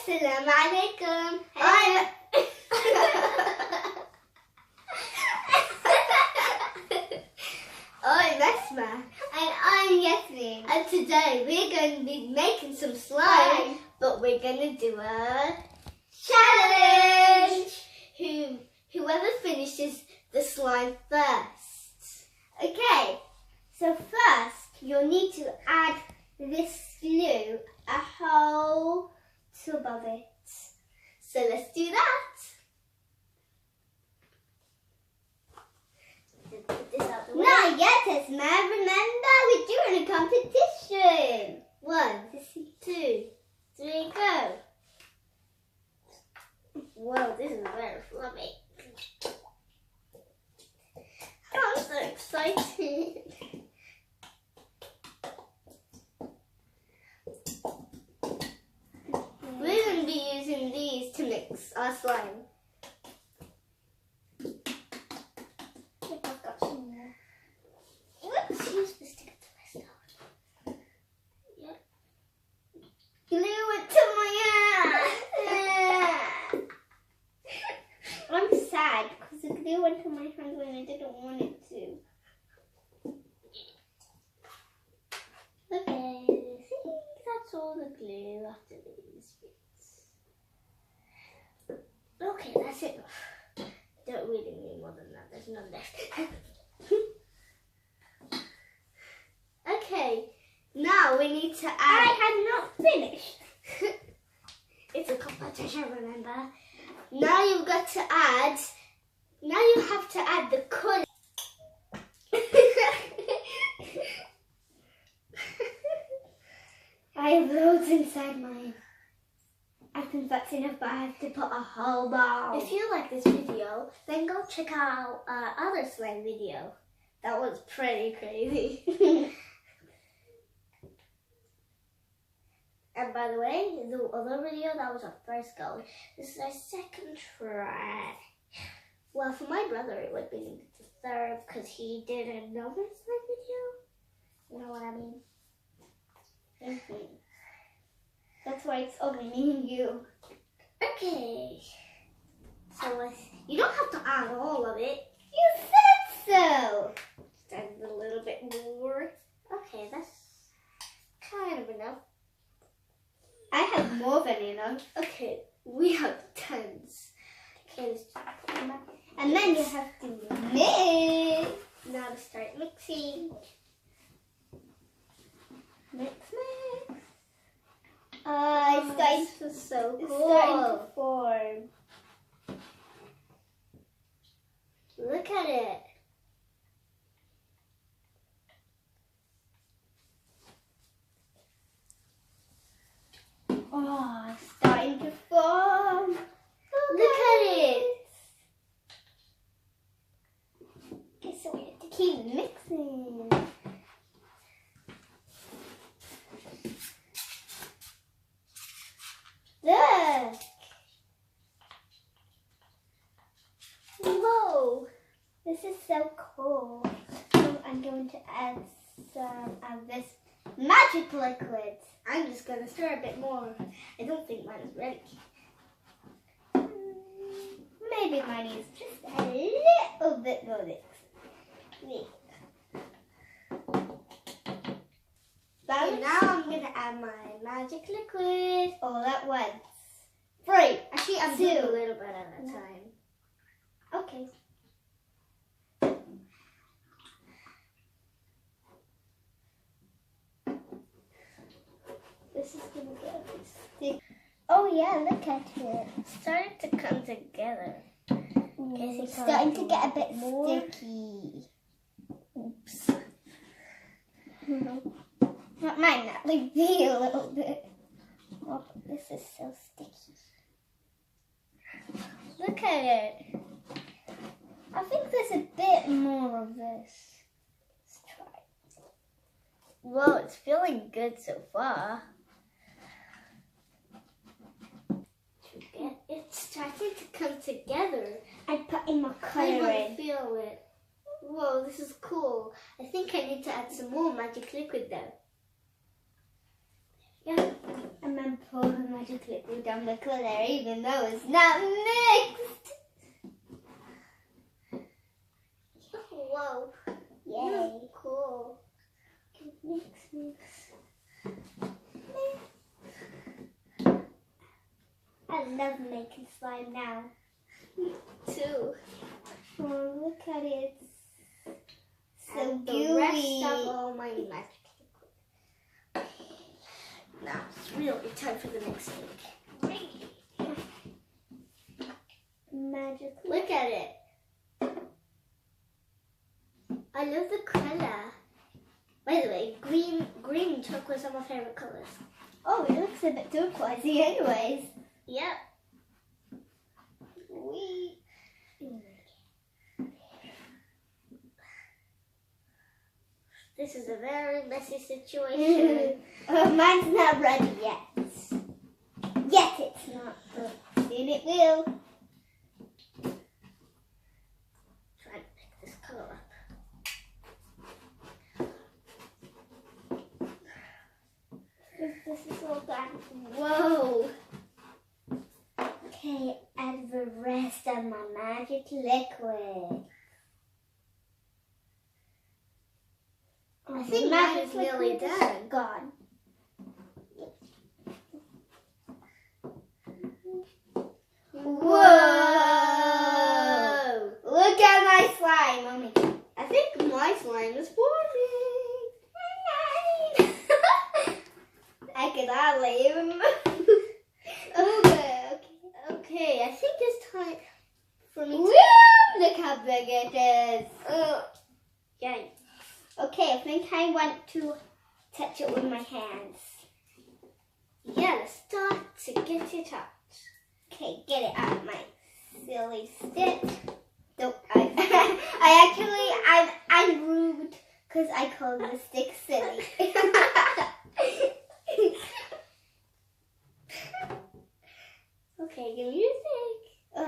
السلام عليكم. I'm Esma. And I'm Yasmin. And today we're going to be making some slime, but we're going to do a challenge. Whoever finishes the slime first. Okay, so first you'll need to add this glue a whole tub of it. So let's do that. Put this out the way. Not yet, Esma. Remember, we're doing a competition. 1, 2, 3, go. Whoa, this is very fluffy. I'm so excited. We're going to be using these to mix our slime. I've got some more. Let's use this to get the rest out. Yep. Glue it to my hand. I'm sad because the glue went to my hand when I didn't want it to. Okay, I think that's all the glue after these bits. Okay, that's it. Don't really need more than that. There's none left. Okay, now we need to add. I had not finished. It's a competition, remember? Now you've got to add. Now you have to add the colour. I have loads inside mine. I think that's enough, but I have to put a whole bowl. If you like this video, then go check out our other slime video. That was pretty crazy. And by the way, the other video, that was our first go. This is our second try. Well, for my brother, it would be the third because he did another slime video. You know what I mean? That's why it's only me and you. Okay. So you don't have to add all of it. You said so. Just add a little bit more. Okay, that's kind of enough. I have more than enough. Okay, we have tons. Okay, let's put them back. And then you have to mix. Now to start mixing. Mix. It's starting This is so It's cool. starting to form. Look at it. Oh, it's starting to form. Look at it. Okay, so we have to keep mixing. Look. Whoa. This is so cool. So I'm going to add some of this magic liquid. I'm just going to stir a bit more. I don't think mine is ready. Maybe mine is just a little bit more mixed. Okay, now I'm going to add my magic liquid. All at once. 3. Actually, I'm doing a little bit at a time. Okay. This is going to get sticky. Oh yeah, look at it. It's starting to come together. It's starting to get a bit sticky. Oops. That might not be a little bit. Oh, this is so sticky. Look at it. I think there's a bit more of this. Let's try. Whoa, it's feeling good so far. It's starting to come together. I'm putting my I colour want in. to feel it. Whoa, this is cool. I think I need to add some more magic liquid though. Yeah. And then pour my magically glue down the colour even though it's not mixed. Whoa. Yay. Cool. Mix. I love making slime now. Me too. Oh, look at it. So And gooey. the rest of all my magic liquid. Now it's really time for the next thing. Magic. Look at it. I love the color. By the way, green and turquoise are my favorite colors. Oh, it looks a bit turquoisey anyways. Yep. Wee. This is a very messy situation. Mine's not ready yet. Yet it's not. But soon it will. Try to pick this color up. This is all done. Whoa. Okay, add the rest of my magic liquid. I think mine is nearly liquid is done. Gone. Whoa! Look at my slime, Mommy. I think my slime is boring. I could hardly even. Okay, I think it's time for me Woo! to... Look how big it is. Yeah. Okay, I think I want to touch it with my hands. Yeah, let's start to get it out. Okay, get it out of my silly stick. Nope, I'm rude because I call the stick silly. Okay, give me your thing. Oh,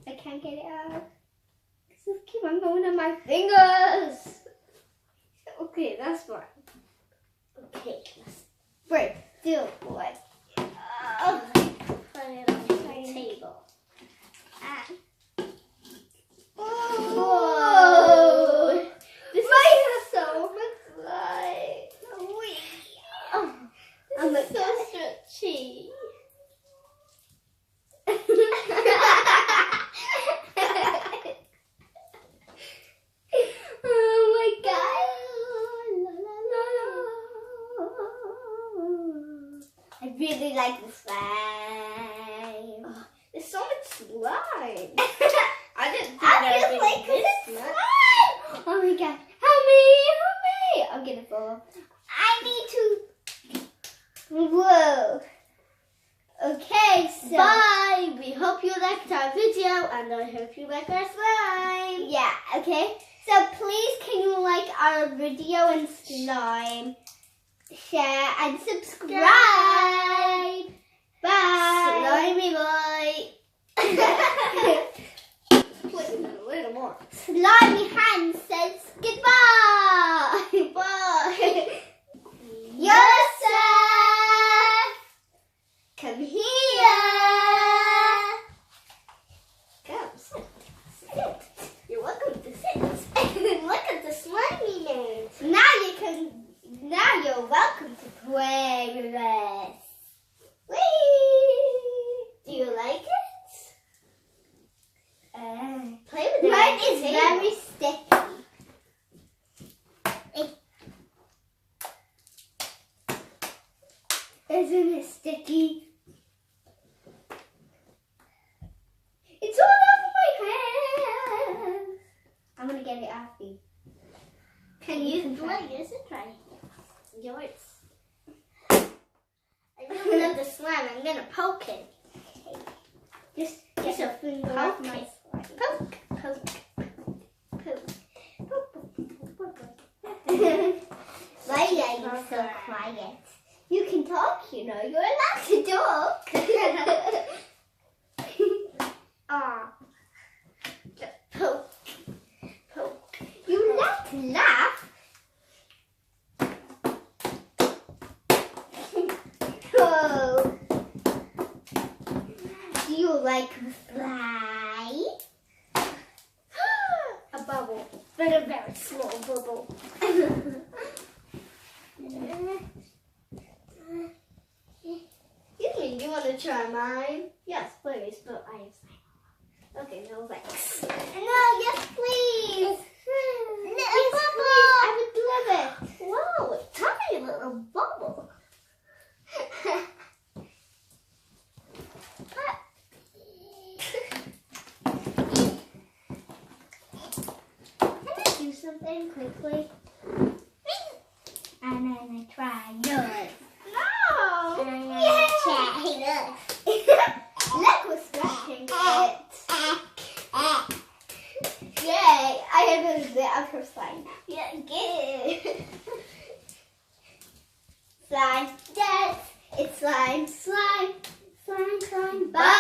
I can't get it out. Just keep on going on my fingers. Okay, that's fine. Okay, let's Break, do what? put it on the table. Whoa! This is so much slime. Oh, I'm it's so stretchy. Oh my god! I really like the slime. There's so much slime. I didn't think I there just would like be this this much. slime. Oh my god! Help me! I'm gonna fall. I need to. Whoa. Okay, so. Bye! We hope you liked our video and I hope you like our slime. Yeah, okay. So please can you like our video and slime, share and subscribe. Bye. Slimy boy. Put in a little more. Slimy hand says goodbye. Bye. Yourself. Come here. Come, sit. Sit. You're welcome to sit. Look at the slimy man. Now you're welcome to play with us. Whee! Do you like it? Play with it. Mine is very sticky. Isn't it sticky? It's all over my hands. I'm gonna get it off you. Can you use it? Try it. Yours. I really love the slime. I'm gonna poke it. Just Just get a a finger poke off my it. slime. Poke, poke, poke. Why are you so quiet? You can talk, you know. You're allowed to talk. Ah. Poke, poke. You're allowed to laugh. Oh. like a slide. A bubble, but a very small bubble. Excuse me, do you want to try mine? Yes, please, but I have slime. Okay, no thanks. No, yes, please. No, yes, please. I would love it. Wow, a tiny little bubble. Can I do something quickly? And then I try yours. No! And I'm gonna try this. Look, we're scratching it. Yay! I have a bit of her slime now. Yeah, get it. Slime, yes! It's slime, slime, slime, slime. Bye!